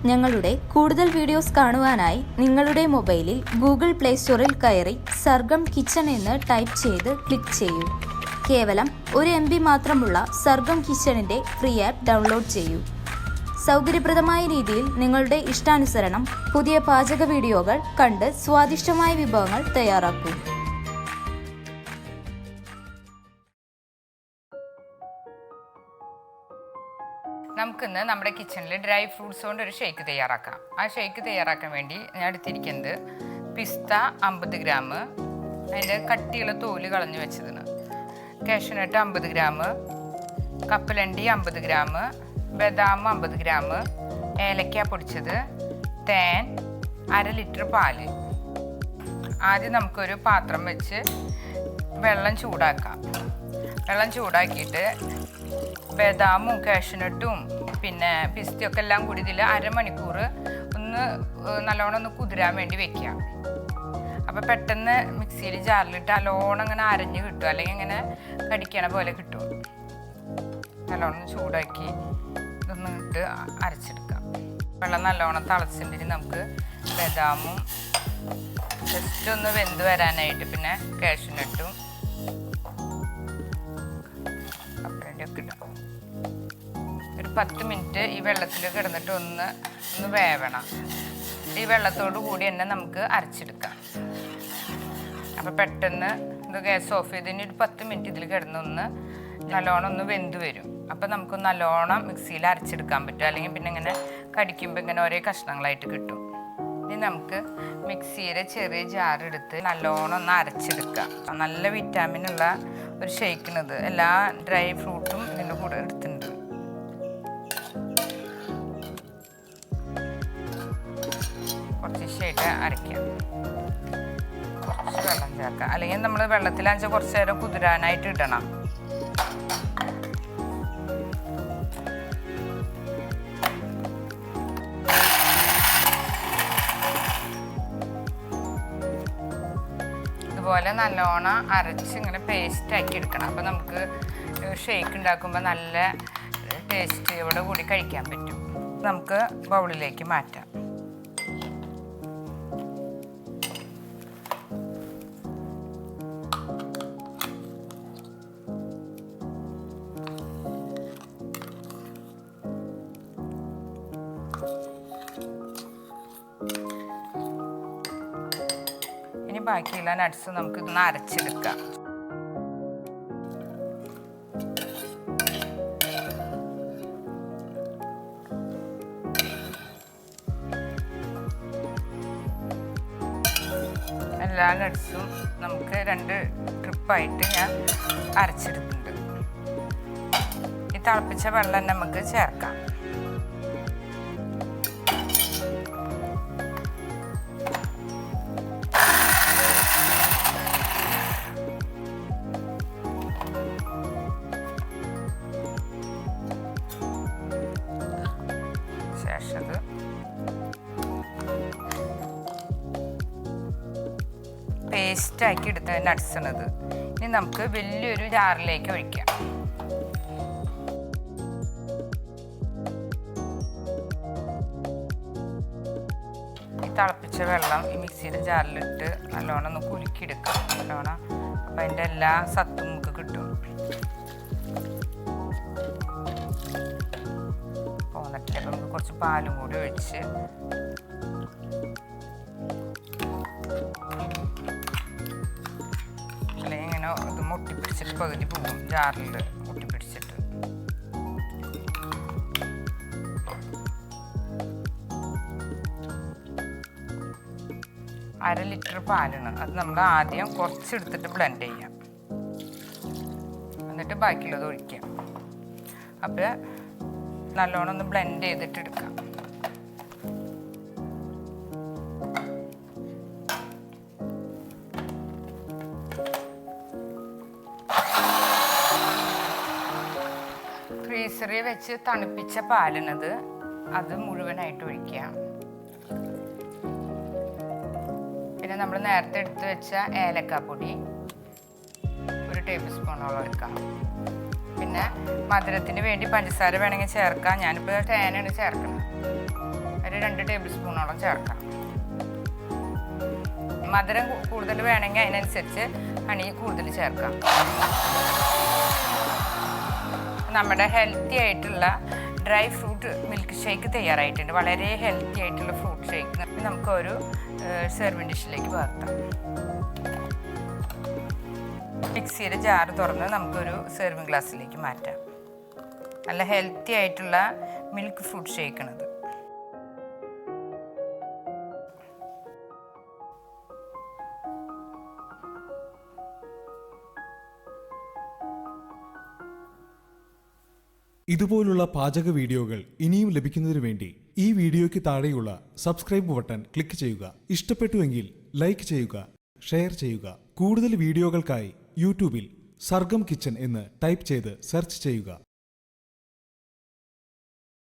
ഞങ്ങളുടെ കൂടുതൽ വീഡിയോസ് കാണുവാനായി നിങ്ങളുടെ മൊബൈലിൽ ഗൂഗിൾ പ്ലേ സ്റ്റോറിൽ കയറി സർഗം കിച്ചൺ എന്ന് ടൈപ്പ് ചെയ്ത് ക്ലിക്ക് ചെയ്യൂ. കേവലം 1 MB മാത്രമുള്ള സർഗം കിച്ചണിൻ്റെ ഫ്രീ ആപ്പ് ഡൗൺലോഡ് ചെയ്യൂ. സൗകര്യപ്രദമായ രീതിയിൽ നിങ്ങളുടെ ഇഷ്ടാനുസരണം പുതിയ പാചക വീഡിയോകൾ കണ്ട് സ്വാദിഷ്ടമായ വിഭവങ്ങൾ തയ്യാറാക്കൂ. നമുക്കിന്ന് നമ്മുടെ കിച്ചണിൽ ഡ്രൈ ഫ്രൂട്ട്സ് കൊണ്ട് ഒരു ഷേക്ക് തയ്യാറാക്കാം. ആ ഷേക്ക് തയ്യാറാക്കാൻ വേണ്ടി ഞാൻ എടുത്തിരിക്കുന്നത് പിസ്ത 50 ഗ്രാം, അതിൻ്റെ കട്ടിയുള്ള തോല് കളഞ്ഞു വെച്ചതിന്, കാഷ്യൂനട്ട് 50 ഗ്രാം, കപ്പലണ്ടി 50 ഗ്രാം, ബദാം 50 ഗ്രാം, ഏലക്ക പൊടിച്ചത്, തേൻ, 1/2 ലിറ്റർ പാല്. ആദ്യം നമുക്കൊരു പാത്രം വെച്ച് വെള്ളം ചൂടാക്കാം. വെള്ളം ചൂടാക്കിയിട്ട് ബദാമും കാഷ്യൂനട്ടും പിന്നെ പിസ്തയൊക്കെ എല്ലാം കൂടി ഇതിൽ അരമണിക്കൂർ നല്ലോണം ഒന്ന് കുതിരാൻ വേണ്ടി വെക്കുക. അപ്പോൾ പെട്ടെന്ന് മിക്സിയിൽ ജാറിലിട്ട് നല്ലോണം ഇങ്ങനെ അരഞ്ഞ് കിട്ടും, അല്ലെങ്കിൽ ഇങ്ങനെ കടിക്കണ പോലെ കിട്ടും. നല്ലോണം ചൂടാക്കി ഇതൊന്ന് ഇട്ട് അരച്ചെടുക്കാം. വെള്ളം നല്ലോണം തിളച്ചിട്ടുണ്ടെങ്കിൽ നമുക്ക് ബദാമും ജസ്റ്റ് ഒന്ന് വെന്ത് വരാനായിട്ട് പിന്നെ കാഷ്യൂനട്ടും ഒക്കെ ഇടാം. ഒരു 10 മിനിറ്റ് ഈ വെള്ളത്തിൽ കിടന്നിട്ട് ഒന്ന് വേവണം. ഈ വെള്ളത്തോടു കൂടി തന്നെ നമുക്ക് അരച്ചെടുക്കാം. അപ്പോൾ പെട്ടെന്ന് ഇത് ഗ്യാസ് ഓഫ് ചെയ്തതിന് ഒരു 10 മിനിറ്റ് ഇതിൽ കിടന്നൊന്ന് നല്ലോണം ഒന്ന് വെന്ത് വരും. അപ്പോൾ നമുക്ക് നല്ലോണം മിക്സിയിൽ അരച്ചെടുക്കാൻ പറ്റും, അല്ലെങ്കിൽ പിന്നെ ഇങ്ങനെ കടിക്കുമ്പോൾ ഇങ്ങനെ ഒരേ കഷ്ണങ്ങളായിട്ട് കിട്ടും. ഇനി നമുക്ക് മിക്സിയുടെ ചെറിയ ജാറെടുത്ത് നല്ലോണം ഒന്ന് അരച്ചെടുക്കാം. നല്ല വിറ്റാമിനുള്ള ഒരു ഷേക്കിനത് എല്ലാ ഡ്രൈ ഫ്രൂട്ടും ഇതിൻ്റെ കൂടെ എടുത്തിട്ടുണ്ട്. കുറച്ച് ഷേക്ക് അരയ്ക്കാം, കുറച്ച് വെള്ളം ചേർക്കാം, അല്ലെങ്കിൽ നമ്മൾ വെള്ളത്തിലാണെന്ന് കുറച്ച് നേരം കുതിരാനായിട്ട് ഇടണം. ഇതുപോലെ നല്ലോണം അരച്ച് ഇങ്ങനെ പേസ്റ്റ് ആക്കി എടുക്കണം. അപ്പോൾ നമുക്ക് ഷേക്ക് ഉണ്ടാക്കുമ്പോൾ നല്ല ടേസ്റ്റോടെ കൂടി കഴിക്കാൻ പറ്റും. നമുക്ക് ബൗളിലേക്ക് മാറ്റാം. ബാക്കിയുള്ള നട്ട്സ് നമുക്ക് ഇതൊന്ന് അരച്ചെടുക്കാം. എല്ലാ നട്ട്സും നമുക്ക് 2 ട്രിപ്പായിട്ട് ഞാൻ അരച്ചെടുക്കുന്നുണ്ട്. ഈ തിളപ്പിച്ച വെള്ളം നമുക്ക് ചേർക്കാം. പേസ്റ്റാക്കി എടുത്ത നട്ട്സാണിത്. ഇനി നമുക്ക് വലിയൊരു ജാറിലേക്ക് ഒഴിക്കാം. ഈ തിളപ്പിച്ച വെള്ളം ഈ മിക്സിയുടെ ജാറിലിട്ട് നല്ലോണം ഒന്ന് കുലുക്കിയെടുക്കാം. നല്ലോണം അപ്പം അതിൻ്റെ എല്ലാ സത്തും നമുക്ക് കിട്ടും. പോന്നിട്ടില്ല. അപ്പം നമുക്ക് കുറച്ച് പാലും കൂടി ഒഴിച്ച് ഇത് മുട്ടിപ്പിടിച്ചിട്ട് പകുതി പോകും, ജാറിൽ മുട്ടിപ്പിടിച്ചിട്ട്. അര ലിറ്റർ പാലാണ്. അത് നമ്മൾ ആദ്യം കുറച്ചെടുത്തിട്ട് ബ്ലെൻഡ് ചെയ്യാം, എന്നിട്ട് ബാക്കിയുള്ളത് ഒഴിക്കാം. അപ്പോൾ നല്ലോണം ഒന്ന് ബ്ലെൻഡ് ചെയ്തിട്ട് എടുക്കാം. ഫ്രീസറിൽ വെച്ച് തണുപ്പിച്ച പാലിനത് അത് മുഴുവനായിട്ട് ഒഴിക്കുക. പിന്നെ നമ്മൾ നേരത്തെ എടുത്ത് വെച്ച ഏലക്കാപ്പൊടി 1 ടേബിൾ സ്പൂണോളം എടുക്കാം. പിന്നെ മധുരത്തിന് വേണ്ടി പഞ്ചസാര വേണമെങ്കിൽ ചേർക്കാം. ഞാനിപ്പോൾ തേനാണ് ചേർക്കുന്നത്. ഒരു 2 ടേബിൾ സ്പൂണോളം ചേർക്കാം. മധുരം കൂടുതൽ വേണമെങ്കിൽ അതിനനുസരിച്ച് ഹണി കൂടുതൽ ചേർക്കാം. നമ്മുടെ ഹെൽത്തി ആയിട്ടുള്ള ഡ്രൈ ഫ്രൂട്ട് മിൽക്ക് ഷേക്ക് തയ്യാറായിട്ടുണ്ട്. വളരെ ഹെൽത്തി ആയിട്ടുള്ള ഫ്രൂട്ട് ഷേക്ക് നമുക്കൊരു സെർവിങ് ഡിഷിലേക്ക് പകർത്താം. മിക്സിയുടെ ജാർ തുറന്ന് നമുക്കൊരു സെർവിങ് ഗ്ലാസ്സിലേക്ക് മാറ്റാം. നല്ല ഹെൽത്തി ആയിട്ടുള്ള മിൽക്ക് ഫ്രൂട്ട് ഷേക്കാണിത്. ഇതുപോലുള്ള പാചക വീഡിയോകൾ ഇനിയും ലഭിക്കുന്നതിനു വേണ്ടി ഈ വീഡിയോയ്ക്ക് താഴെയുള്ള സബ്സ്ക്രൈബ് ബട്ടൺ ക്ലിക്ക് ചെയ്യുക. ഇഷ്ടപ്പെട്ടുവെങ്കിൽ ലൈക്ക് ചെയ്യുക, ഷെയർ ചെയ്യുക. കൂടുതൽ വീഡിയോകൾക്കായി യൂട്യൂബിൽ സർഗം കിച്ചൺ എന്ന് ടൈപ്പ് ചെയ്ത് സെർച്ച് ചെയ്യുക.